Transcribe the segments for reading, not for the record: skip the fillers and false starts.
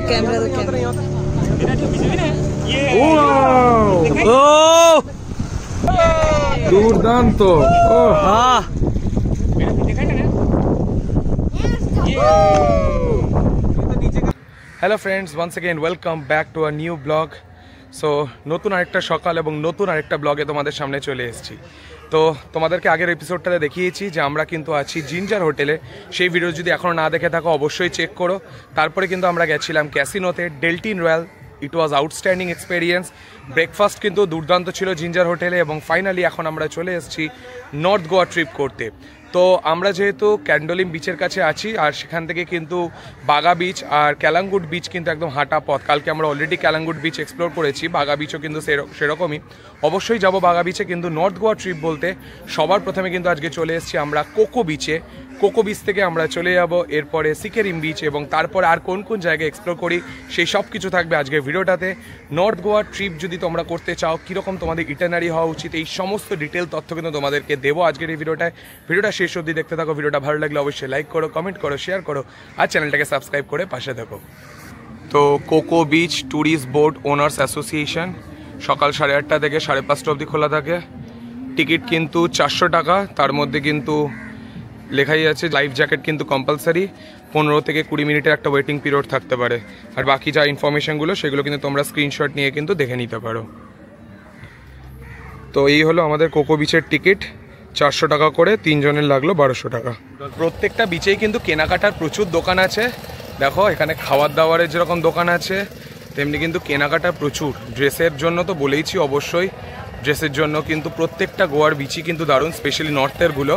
Camera দুর্দান্ত। Hello friends, once again welcome back to a new blog. So নতুন আরেকটা সকাল এবং নতুন আরেকটা ব্লগে তোমাদের সামনে চলে এসেছি। তো তোমাদেরকে আগের এপিসোডটাতে দেখিয়েছি যে আমরা কিন্তু আছি জিঞ্জার হোটেলে। সেই ভিডিও যদি এখনও না দেখে থাকো অবশ্যই চেক করো। তারপরে কিন্তু আমরা গেছিলাম ক্যাসিনোতে, Deltin Royal. It was outstanding experience. Breakfast কিন্তু দুর্দান্ত ছিল জিঞ্জার হোটেলে। এবং ফাইনালি এখন আমরা চলে এসেছি নর্থ গোয়া ট্রিপ করতে। তো আমরা যেহেতু ক্যান্ডোলিম বিচের কাছে আছি, আর সেখান থেকে কিন্তু বাগা বিচ আর ক্যালাঙ্গুট বিচ কিন্তু একদম হাঁটা পথ। কালকে আমরা অলরেডি ক্যালাঙ্গুট বিচ এক্সপ্লোর করেছি, বাগা বিচও কিন্তু সেরকমই। অবশ্যই যাব বাগা বিচে, কিন্তু নর্থ গোয়া ট্রিপ বলতে সবার প্রথমে কিন্তু আজকে চলে এসেছি আমরা কোকো বিচে। কোকো বিচ থেকে আমরা চলে যাব এরপরে সিকেরিম বিচ, এবং তারপরে আর কোন কোন জায়গায় এক্সপ্লোর করি সেই সব কিছু থাকবে আজকের ভিডিওটাতে। নর্থ গোয়া ট্রিপ যদি তোমরা করতে চাও, কীরকম তোমাদের ইটারনারি হওয়া উচিত, এই সমস্ত ডিটেল তথ্য কিন্তু তোমাদেরকে দেবো আজকের এই ভিডিওটায়। ভিডিওটা শেষ অবধি দেখতে থাকো। ভিডিওটা ভালো লাগলে অবশ্যই লাইক করো, কমেন্ট করো, শেয়ার করো, আর চ্যানেলটাকে সাবস্ক্রাইব করে পাশে দেখো। তো cocoa beach tourist boat owners association সকাল 8:30 থেকে 5:30 অবধি খোলা থাকে। টিকিট কিন্তু 400 টাকা। তার মধ্যে কিন্তু লেখাই আছে লাইফ জ্যাকেট কিন্তু কম্পালসারি। 15 থেকে 20 মিনিটের একটা ওয়েটিং পিরিয়ড থাকতে পারে। আর বাকি যা ইনফরমেশনগুলো সেগুলো কিন্তু তোমরা স্ক্রিনশট নিয়ে কিন্তু দেখে নিতে পারো। তো এই হলো আমাদের কোকো বিচের টিকিট, 400 টাকা করে, 3 জনের লাগলো 1200 টাকা। প্রত্যেকটা বিচেই কিন্তু কেনাকাটার প্রচুর দোকান আছে। দেখো এখানে খাবার দাবারের যেরকম দোকান আছে, তেমনি কিন্তু কেনাকাটার প্রচুর। ড্রেসের জন্য তো বলেইছি, অবশ্যই ড্রেসের জন্য কিন্তু প্রত্যেকটা গোয়ার বিচই কিন্তু দারুণ, স্পেশালি নর্থেরগুলো।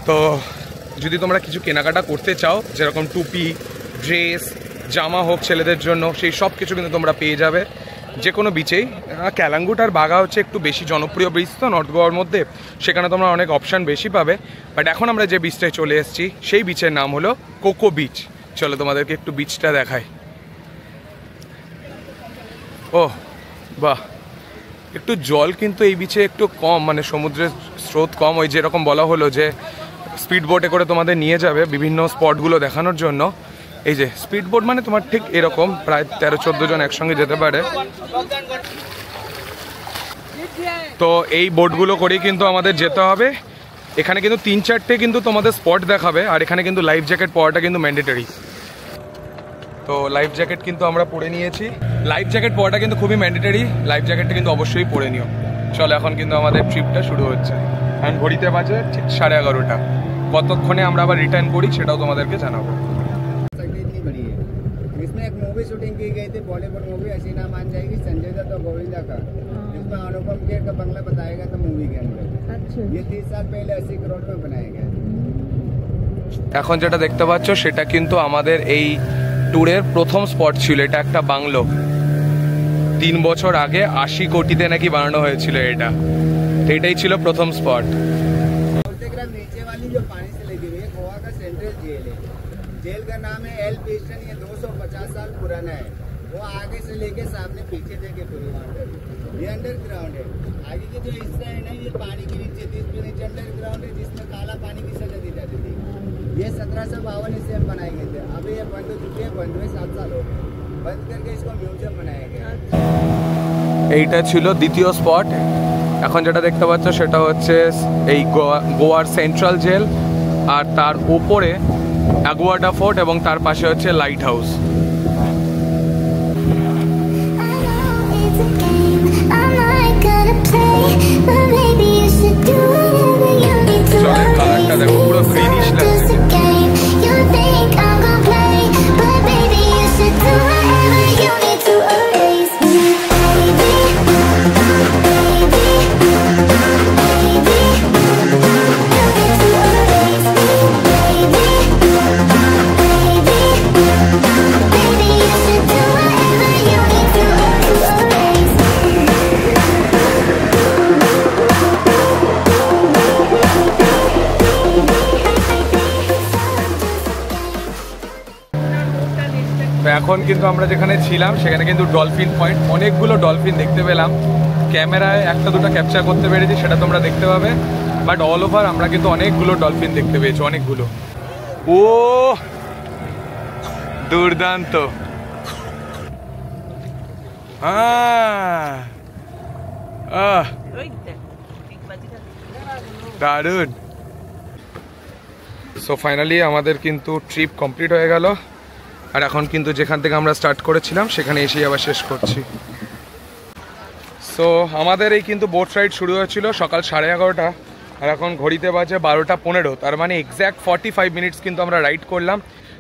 তো যদি তোমরা কিছু কেনাকাটা করতে চাও, যেরকম টুপি, ড্রেস, জামা হোক ছেলেদের জন্য, সেই সব কিছু কিন্তু তোমরা পেয়ে যাবে যে কোনো বিচেই। ক্যালাঙ্গুট আর বাগা হচ্ছে একটু বেশি জনপ্রিয় বিচ তো নর্থ গোয়ার মধ্যে, সেখানে তোমরা অনেক অপশান বেশি পাবে। বাট এখন আমরা যে বিচটায় চলে এসেছি সেই বিচের নাম হলো কোকো বিচ। চলো তোমাদেরকে একটু বিচটা দেখাই। ও বাহ, একটু জল কিন্তু এই বিচে একটু কম, মানে সমুদ্রের স্রোত কম। ওই যেরকম বলা হলো যে স্পিড বোটে করে তোমাদের নিয়ে যাবে বিভিন্ন স্পটগুলো দেখানোর জন্য। এই যে স্পিড বোট মানে তোমার ঠিক এরকম প্রায় 13-14 জন একসঙ্গে যেতে পারে। তো এই বোটগুলো করেই কিন্তু আমাদের যেতে হবে। এখানে কিন্তু 3-4টে কিন্তু তোমাদের স্পট দেখাবে, আর এখানে কিন্তু লাইফ জ্যাকেট পরাটা কিন্তু ম্যান্ডেটরি। তো লাইফ জ্যাকেট কিন্তু আমরা পরে নিয়েছি। লাইফ জ্যাকেট পরাটা কিন্তু খুবই ম্যান্ডেটরি, লাইফ জ্যাকেটটা কিন্তু অবশ্যই পরে নিও। চলো এখন কিন্তু আমাদের ট্রিপটা শুরু হচ্ছে। এখন ঘড়িতে বাজে ঠিক 11:30। কতক্ষণে আমরা আবার রিটার্ন করি সেটাও তোমাদেরকে জানাবো। इसमें एक मूवी शूटिंग की गई थी, बॉलीवुड मूवी हसीना मान जाएगी, संजय दत्त और गोविंदा का, जिसमें अनुपम खेर का बंगला बताएगा था मूवी के अंदर। अच्छा। ये 30 साल पहले 80 करोड़ में बनाया गया। এখন যেটা দেখতে পাচ্ছ সেটা কিন্তু আমাদের এই ট্যুরের প্রথম স্পট ছিল। এটা একটা বাংলো, 3 বছর আগে 80 কোটিতে নাকি বানানো হয়েছিল এটা। তো এটাই ছিল প্রথম স্পট। नीचे वाली जो पानी से लगी हुई है, गोवा का सेंट्रल जेल है। जेल का नाम है एल पिस्टन। ये 250 साल पुराना है। वो आगे से लेके सामने पीछे देखे पूरी ये अंडरग्राउंड है। आगे की जो हिस्सा है ना, ये पानी के नीचे 30 फीट नीचे अंडरग्राउंड है, जिसमें काला पानी की सजा दी जाती थी। ये 1752 से बनाए गए थे। अभी ये बंद हो चुके हैं, बंद हुए 7 साल हो गए। बंद करके इसको म्यूजियम बनाया गया। এইটা ছিল দ্বিতীয় স্পট। এখন যেটা দেখতে পাচ্ছ সেটা হচ্ছে এই গোয়ার সেন্ট্রাল জেল, আর তার উপরে অ্যাগুয়াডা ফোর্ট, এবং তার পাশে হচ্ছে লাইট হাউস। জলের কালারটা দেখো, পুরো গ্রিনিশ লাগছে। এখন কিন্তু আমরা যেখানে ছিলাম সেখানে কিন্তু ডলফিন পয়েন্ট, অনেকগুলো ডলফিন দেখতে পেলাম। ক্যামেরায় 1-2টা ক্যাপচার করতে পেরেছি, সেটা তোমরা দেখতে পাবে। বাট অল ওভার আমরা কিন্তু অনেকগুলো ডলফিন দেখতে পেয়েছি, অনেকগুলো। ও দুর্দান্ত। দারুণ। সো ফাইনালি আমাদের কিন্তু ট্রিপ কমপ্লিট হয়ে গেল, আর এখন কিন্তু যেখান থেকে আমরা স্টার্ট করেছিলাম সেখানে এসেই আবার শেষ করছি। সো আমাদের এই কিন্তু বোট রাইড শুরু হয়েছিল সকাল 11:30, আর এখন ঘড়িতে বাজে 12:15, তার মানে এক্স্যাক্ট 45 মিনিটস কিন্তু আমরা রাইড করলাম।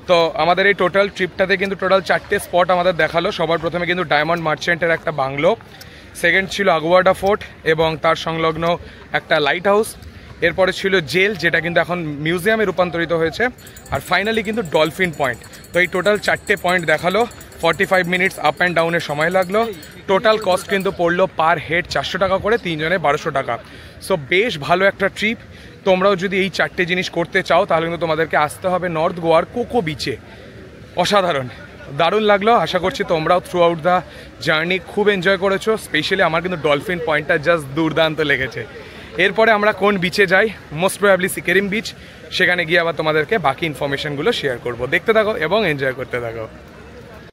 তো আমাদের এই টোটাল ট্রিপটাতে কিন্তু টোটাল 4টে স্পট আমাদের দেখালো। সবার প্রথমে কিন্তু ডায়মন্ড মার্চেন্টের একটা বাংলো, সেকেন্ড ছিল আগুয়াডা ফোর্ট এবং তার সংলগ্ন একটা লাইট হাউস, এরপরে ছিল জেল যেটা কিন্তু এখন মিউজিয়ামে রূপান্তরিত হয়েছে, আর ফাইনালি কিন্তু ডলফিন পয়েন্ট। তো এই টোটাল 4টে পয়েন্ট দেখালো, 45 মিনিটস আপ অ্যান্ড ডাউনের সময় লাগলো। টোটাল কস্ট কিন্তু পড়লো পার হেড 400 টাকা করে, 3 জনে 1200 টাকা। সো বেশ ভালো একটা ট্রিপ। তোমরাও যদি এই 4টে জিনিস করতে চাও তাহলে কিন্তু তোমাদেরকে আসতে হবে নর্থ গোয়ার কোকো বিচে। অসাধারণ, দারুণ লাগলো। আশা করছি তোমরাও থ্রু আউট দ্য জার্নি খুব এনজয় করেছো। স্পেশালি আমার কিন্তু ডলফিন পয়েন্টটা জাস্ট দুর্দান্ত লেগেছে। এরপরে আমরা কোন বিচে যাই, মোস্ট প্রবাবলি সিকেরিম বিচ, সেখানে গিয়ে আবার তোমাদেরকে বাকি ইনফরমেশনগুলো শেয়ার করব। দেখতে থাকো এবং এনজয় করতে থাকো।